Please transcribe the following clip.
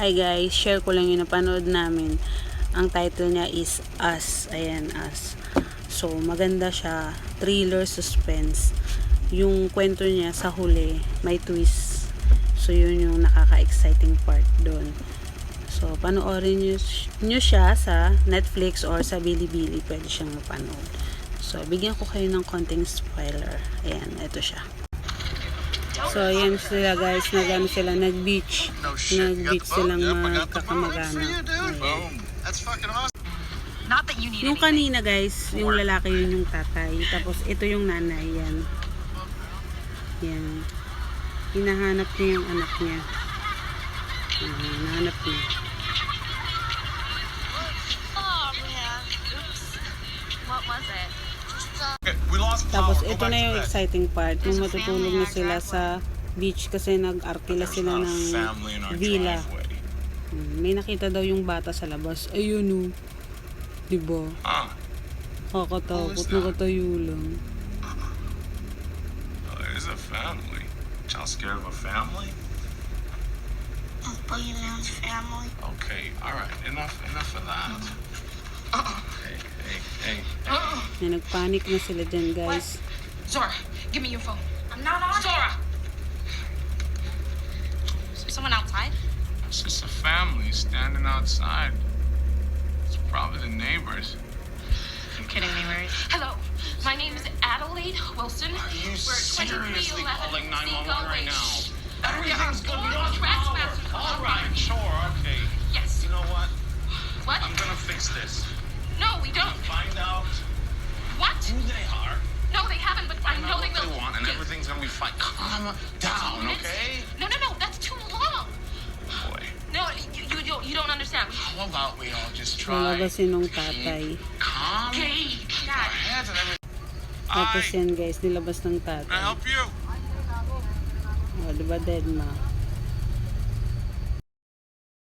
Hi guys, share ko lang yung napanood namin. Ang title niya is Us. Ayan, Us. So, maganda siya. Thriller, suspense. Yung kwento niya sa huli, may twist. So, yun yung nakaka-exciting part doon. So, panoorin nyo siya sa Netflix or sa Bilibili. Pwede siyang mapanood. So, bigyan ko kayo ng konting spoiler. Ayan, ito siya. So, ayan sila guys, nag-beach. Nag-beach silang magkakamag-anak. Yung kanina guys, yung lalaki yun yung tatay. Tapos, ito yung nanay, yan. Yan. Hinahanap niya yung anak niya. Hinahanap niya. What was it? Tapos ito na yung exciting part, yung matutulog na sila sa beach kasi nag-arkila sila ng villa. May nakita daw yung bata sa labas. Ayun o. Diba? Kakatakot, nakatayo lang. There's a family. Y'all scared of a family? Boogeyman's family. Okay, alright. Enough of that. Hey. May nagpanik na sila dyan guys. Zora, give me your phone. I'm not on Zora! Is there someone outside? It's just a family standing outside. It's probably the neighbors. You're kidding me, right? Hello, my name is Adelaide Wilson. Are you seriously calling 911 right now? Everything's gonna be on power. Alright, sure, okay. Yes. You know what? What? I'm gonna fix this. No, we don't. Find out What? who they are. No, they haven't, but I know they what will. they want, and everything's gonna be fine. Calm down, okay? No, that's too long. Boy. No, you don't understand. How about we all just try? Nalabasin nung tatay. Calm. Okay, Our Dad. heads and everything. Tapos yan guys, nilabas ng Can I tatay. help you? O, diba dead ma?